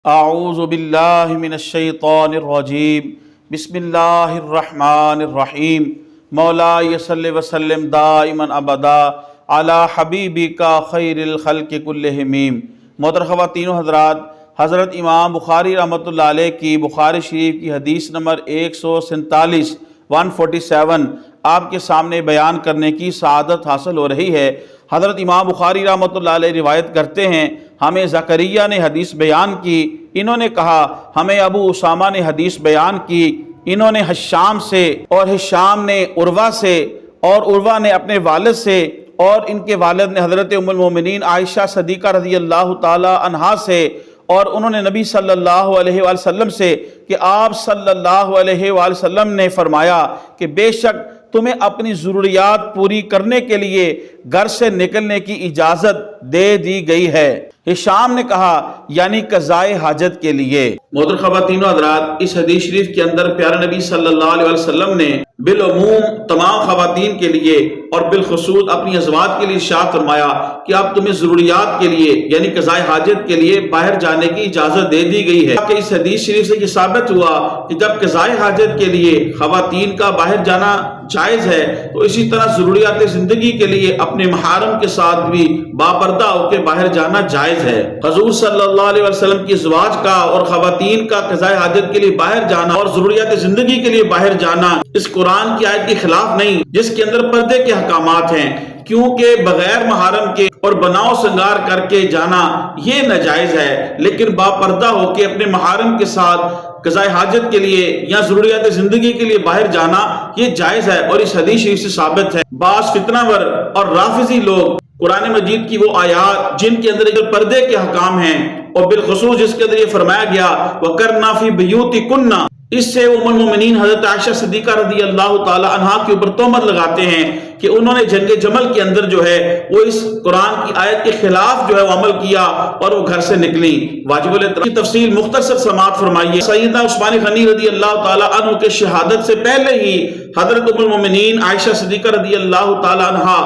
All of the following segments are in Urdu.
اعوذ باللہ من الشیطان الرجیم بسم اللہ الرحمن الرحیم مولا صلی وسلم دائما ابدا علی حبیبک خیر الخلق کلہم۔ محترم خواتین و حضرات، حضرت امام بخاری رحمۃ اللہ علیہ کی بخاری شریف کی حدیث نمبر 147 آپ کے سامنے بیان کرنے کی سعادت حاصل ہو رہی ہے۔ حضرت امام بخاری رحمۃ اللہ علیہ روایت کرتے ہیں، ہمیں زکریا نے حدیث بیان کی، انہوں نے کہا ہمیں ابو اسامہ نے حدیث بیان کی، انہوں نے ہشام سے، اور ہشام نے عروہ سے، اور عروہ نے اپنے والد سے، اور ان کے والد نے حضرت ام المومنین عائشہ صدیقہ رضی اللہ تعالی عنہا سے، اور انہوں نے نبی صلی اللہ علیہ وآلہ وسلم سے کہ آپ صلی اللہ علیہ وآلہ وسلم نے فرمایا کہ بے شک تمہیں اپنی ضروریات پوری کرنے کے لیے گھر سے نکلنے کی اجازت دے دی گئی ہے۔ ہشام نے کہا یعنی قضائے حاجت کے لیے۔ محترم خواتین و حضرات، اس حدیث شریف کے اندر پیارے نبی صلی اللہ علیہ وسلم نے بالعموم تمام خواتین کے لیے اور بالخصوص اپنی ازواج کے لیے ارشاد فرمایا کہ اب تمہیں ضروریات کے لیے یعنی قضائے حاجت کے لیے باہر جانے کی اجازت دے دی گئی ہے۔ کہ اس حدیث شریف سے یہ ثابت ہوا کہ جب قضائے حاجت کے لیے خواتین کا باہر جانا جائز ہے تو اسی طرح ضروریات زندگی کے لیے اپنے محارم کے ساتھ بھی باپردہ ہو کے باہر جانا جائز ہے۔ حضور صلی اللہ علیہ وسلم کی ازواج کا اور خواتین کا قضائے حاجت کے لیے باہر جانا اور ضروریات زندگی کے لیے باہر جانا اس قرآن کی آیت کے خلاف نہیں جس کے اندر پردے کے احکامات ہیں، کیونکہ بغیر محارم کے اور بناؤ سنگار کر کے جانا یہ ناجائز ہے، لیکن باپردہ ہو کے اپنے محارم کے ساتھ قضائے حاجت کے لیے یا ضروریات زندگی کے لیے باہر جانا یہ جائز ہے، اور اس حدیث شریف سے ثابت ہے۔ بعض فتنہ ور اور رافضی لوگ قرآن مجید کی وہ آیات جن کے اندر پردے کے احکام ہیں اور بالخصوص جس کے اندر یہ فرمایا گیا وَقَرْنَا فِي بِيُوتِكُنَّ، اس سے ام المومنین حضرت عائشہ صدیقہ رضی اللہ تعالی عنہا کے اوپر تہمت لگاتے ہیں کہ انہوں نے جنگ جمل کے اندر جو ہے وہ اس قرآن کی آیت کے خلاف جو ہے وہ عمل کیا اور وہ گھر سے نکلی۔ واجب الاحترام کی تفصیل مختصر سماعت فرمائیے۔ سیدنا عثمان غنی رضی اللہ تعالی عنہ کے شہادت سے پہلے ہی حضرت ام المومنین عائشہ صدیقہ رضی اللہ تعالی عنہا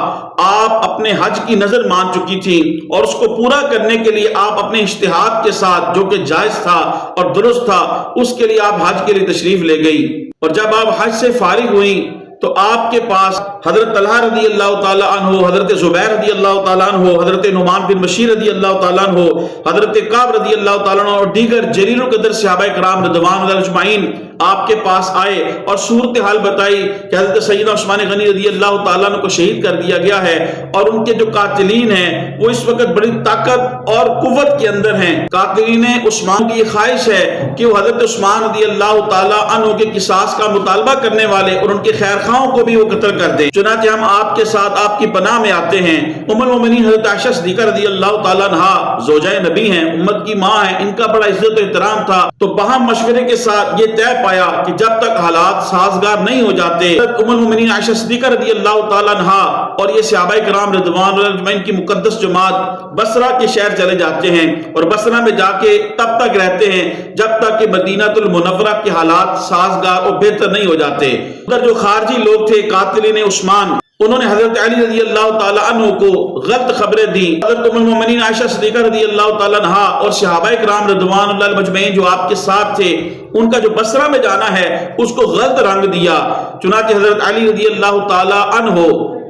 آپ اپنے حج کی نظر مان چکی تھی، اور اس کو پورا کرنے کے لیے آپ اپنے اجتہاد کے ساتھ جو کہ جائز تھا اور درست تھا اس کے لیے آپ حج کے لیے تشریف لے گئی، اور جب آپ حج سے فارغ ہوئیں تو آپ کے پاس حضرت طلحہ رضی اللہ تعالی عنہ، حضرت زبیر رضی اللہ تعالی عنہ، حضرت نعمان بن بشیر رضی اللہ تعالی عنہ، حضرت کعب رضی اللہ تعالی عنہ اور دیگر جلیل القدر صحابہ کرام رضوان اللہ اجمعین آپ کے پاس آئے اور صورتحال بتائی کہ حضرت سیدنا عثمان غنی رضی اللہ تعالیٰ عنہ کو شہید کر دیا گیا ہے، اور ان کے جو قاتلین ہیں وہ اس وقت بڑی طاقت اور قوت کے اندر ہیں۔ قاتلین عثمان کی یہ خواہش ہے کہ وہ حضرت عثمان رضی اللہ تعالیٰ عنہ کے قصاص کا مطالبہ کرنے والے اور ان کے خیر خواہوں کو بھی وہ قتل کر دیں۔ چنانچہ ہم آپ کے ساتھ آپ کی پناہ میں آتے ہیں۔ ام المومنین حضرت عائشہ صدیقہ رضی اللہ تعالیٰ عنہا زوجہ نبی ہیں، امت کی ماں ہیں، ان کا بڑا عزت و احترام تھا، تو باہم مشورے کے ساتھ یہ طے پایا کہ جب تک حالات سازگار نہیں ہو جاتے ام المومنین عائشہ صدیقہ رضی اللہ تعالیٰ عنہا اور یہ صحابہ کرام رضوان اللہ اجمعین کی مقدس جماعت بصرہ کے شہر چلے جاتے ہیں، اور بصرہ میں جا کے تب تک رہتے ہیں جب تک کہ مدینہ المنورہ کے حالات سازگار اور بہتر نہیں ہو جاتے۔ ادھر جو خارجی لوگ تھے قاتلین عثمان، انہوں نے حضرت علی رضی اللہ تعالی عنہ کو غلط خبریں دی۔ حضرت ام المومنین عائشہ صدیقہ رضی اللہ تعالی عنہا اور صحابہ کرام رضوان اللہ اجمعین جو آپ کے ساتھ تھے ان کا جو بصرہ میں جانا ہے اس کو غلط رنگ دیا۔ چنانچہ حضرت علی رضی اللہ تعالی عنہ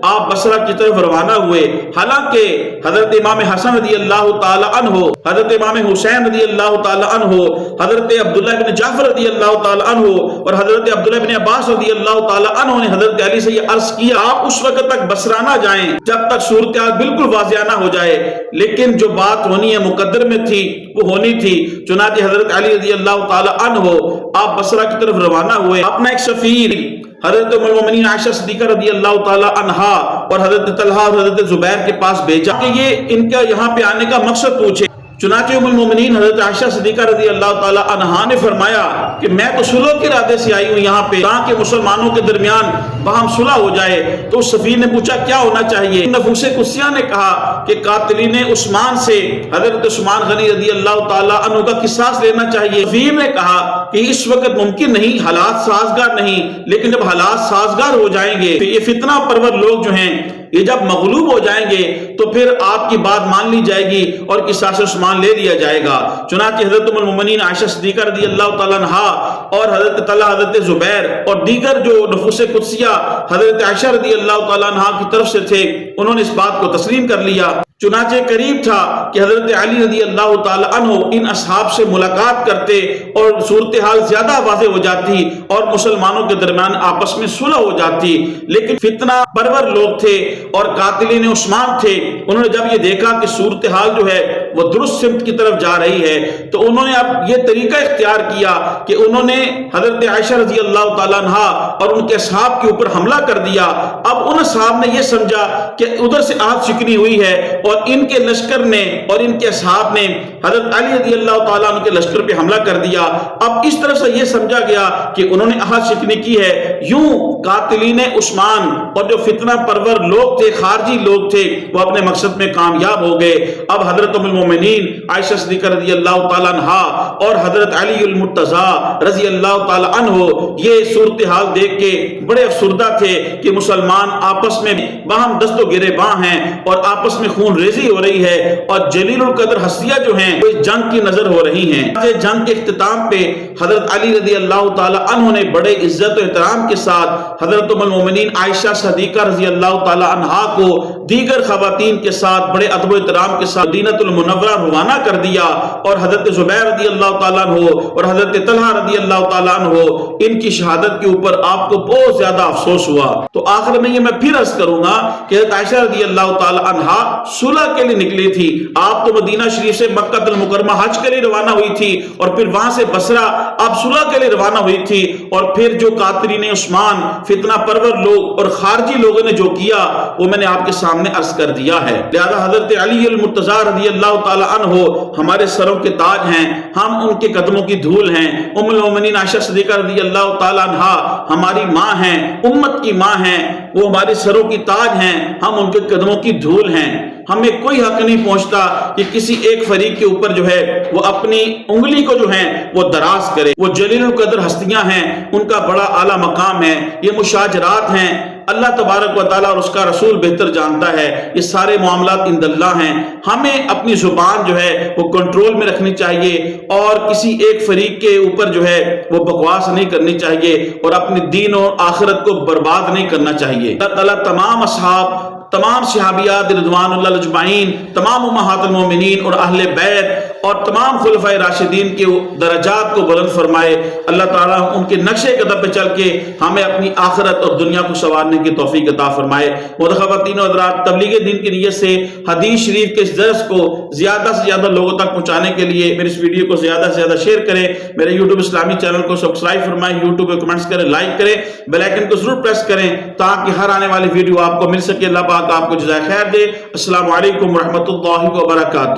آپ بصرہ کی طرف روانہ ہوئے، حالانکہ حضرت امام حسن رضی اللہ تعالی عنہ، حضرت امام حسین رضی اللہ تعالی عنہ، حضرت عبداللہ بن جعفر رضی اللہ تعالی عنہ اور حضرت عبداللہ بن عباس رضی اللہ تعالی عنہ نے حضرت علی سے یہ عرض کیا آپ اس وقت تک بصرہ نہ جائیں جب تک صورتحال بالکل واضح نہ ہو جائے، لیکن جو بات ہونی ہے مقدر میں تھی وہ ہونی تھی۔ چنانچہ حضرت علی رضی اللہ تعالی عنہ آپ بصرہ کی طرف روانہ ہوئے، اپنا ایک سفیر حضرت ام المومنین عائشہ صدیقہ رضی اللہ تعالی عنہا اور حضرت طلحہ اور حضرت زبیر کے پاس بھیجا کہ یہ ان کا یہاں پہ آنے کا مقصد پوچھے۔ چنانچہ ام المومنین حضرت عائشہ صدیقہ رضی اللہ تعالی عنہا نے فرمایا کہ میں تو صلح کے ارادے سے آئی ہوں یہاں پہ تاکہ مسلمانوں کے درمیان باہم صلح ہو جائے۔ تو اس سفیر نے پوچھا کیا ہونا چاہیے؟ نفوس قدسیہ نے کہا کہ قاتلین عثمان سے حضرت عثمان غنی رضی اللہ تعالی عنہ کا قصاص لینا چاہیے۔ سفیر نے کہا کہ اس وقت ممکن نہیں، حالات سازگار نہیں، لیکن جب حالات سازگار ہو جائیں گے تو یہ فتنہ پرور لوگ جو ہیں یہ جب مغلوب ہو جائیں گے تو پھر آپ کی بات مان لی جائے گی اور قصاص عثمان لے لیا جائے گا۔ چنانچہ حضرت ام المؤمنین عائشہ صدیقہ رضی اللہ تعالیٰ عنہا اور حضرت طلحہ، حضرت زبیر اور دیگر جو نفوس قدسیہ حضرت عائشہ رضی اللہ تعالیٰ عنہا کی طرف سے تھے، انہوں نے اس بات کو تسلیم کر لیا۔ چنانچہ قریب تھا کہ حضرت علی رضی اللہ تعالی عنہ ان اصحاب سے ملاقات کرتے اور صورتحال زیادہ واضح ہو جاتی اور مسلمانوں کے درمیان آپس میں صلح ہو جاتی، لیکن فتنہ پرور لوگ تھے اور قاتلین عثمان تھے۔ انہوں نے جب یہ دیکھا کہ صورتحال جو ہے وہ درست سمت کی طرف جا رہی ہے تو انہوں نے اب یہ طریقہ اختیار کیا کہ انہوں نے حضرت عائشہ رضی اللہ تعالی عنہا اور ان کے اصحاب کے اوپر حملہ کر دیا۔ اب ان اصحاب نے یہ سمجھا کہ ادھر سے آہت شکنی ہوئی ہے اور ان کے لشکر نے اور ان کے اصحاب نے حضرت علی رضی اللہ تعالیٰ عنہ کے لشکر پہ حملہ کر دیا۔ اب اس طرف سے یہ سمجھا گیا کہ انہوں نے عہد شکنی کی ہے۔ یوں قاتلین عثمان اور جو فتنہ پرور لوگ تھے، خارجی لوگ تھے، وہ اپنے مقصد میں کامیاب ہو گئے۔ اب حضرت ام المومنین عائشہ صدیقہ رضی اللہ تعالیٰ عنہا اور حضرت علی المرتضیٰ رضی اللہ تعالیٰ عنہ یہ صورتحال دیکھ کے بڑے افسردہ تھے کہ مسلمان آپس میں باہم دست و گریباں ہیں اور آپس میں خون ریزی ہو رہی ہے اور جلیل القدر ہستیاں جو ہیں وہ اس جنگ کی نظر ہو رہی ہیں۔ جنگ کے اختتام پہ حضرت علی رضی اللہ تعالی عنہ نے بڑے عزت و احترام کے ساتھ حضرت ام المومنین عائشہ صدیقہ رضی اللہ تعالی عنہا کو دیگر خواتین کے ساتھ بڑے ادب و احترام کے ساتھ مدینہ المنورہ روانہ کر دیا اور حضرت زبیر رضی اللہ تعالی عنہ اور حضرت طلحہ رضی اللہ تعالی عنہ ان کی شہادت کے اوپر آپ کو بہت زیادہ افسوس ہوا۔ تو آخر میں یہ میں پھر عرض کروں گا کہ حضرت عائشہ رضی اللہ تعالی عنہا صلح کے لیے نکلی تھی۔ آپ تو مدینہ شریف سے مکہ المکرمہ حج کے لیے روانہ ہوئی تھی اور پھر وہاں سے بصرہ آپ صلح کے لیے روانہ ہوئی تھی، اور پھر جو قاتلین عثمان فتنہ پرور لوگ اور خارجی لوگوں نے جو کیا وہ میں نے آپ کے سامنے عرض کر دیا ہے۔ لہذا حضرت علی المرتضیٰ رضی اللہ تعالی عنہ ہمارے سروں کے تاج ہیں، ہم ان کے قدموں کی دھول ہیں۔ ام المومنین عائشہ صدیقہ رضی اللہ تعالی عنہا ہماری ماں ہیں، امت کی ماں ہیں، وہ ہمارے سروں کی تاج ہیں، ہم ان کے قدموں کی دھول ہیں۔ ہمیں کوئی حق نہیں پہنچتا کہ کسی ایک فریق کے اوپر جو ہے وہ اپنی انگلی کو جو ہے وہ دراز کرے۔ وہ جلیل القدر ہستیاں ہیں، ان کا بڑا اعلیٰ مقام ہے، یہ مشاجرات ہیں، اللہ تبارک و تعالیٰ اور اس کا رسول بہتر جانتا ہے، یہ سارے معاملات عند اللہ ہیں۔ ہمیں اپنی زبان جو ہے وہ کنٹرول میں رکھنی چاہیے اور کسی ایک فریق کے اوپر جو ہے وہ بکواس نہیں کرنی چاہیے اور اپنے دین اور آخرت کو برباد نہیں کرنا چاہیے۔ اللہ تعالیٰ تمام اصحاب، تمام صحابیات رضوان اللہ اجمعین، تمام امہات المومنین اور اہل بیت اور تمام خلفائے راشدین کے درجات کو بلند فرمائے۔ اللہ تعالیٰ ان کے نقشے قدم پہ چل کے ہمیں اپنی آخرت اور دنیا کو سنوارنے کی توفیق عطا فرمائے۔ خواتین و حضرات، تبلیغ دین کی نیت سے حدیث شریف کے اس درس کو زیادہ سے زیادہ لوگوں تک پہنچانے کے لیے میری اس ویڈیو کو زیادہ سے زیادہ شیئر کریں، میرے یوٹیوب اسلامی چینل کو سبسکرائب فرمائیں، یوٹیوب پہ کمنٹس کریں، لائک کریں، بیل آئیکن کو ضرور پریس کریں تاکہ ہر آنے والی ویڈیو آپ کو مل سکے۔ اللہ پاک آپ کو جزائے خیر دے۔ السلام علیکم ورحمۃ اللہ وبرکاتہ۔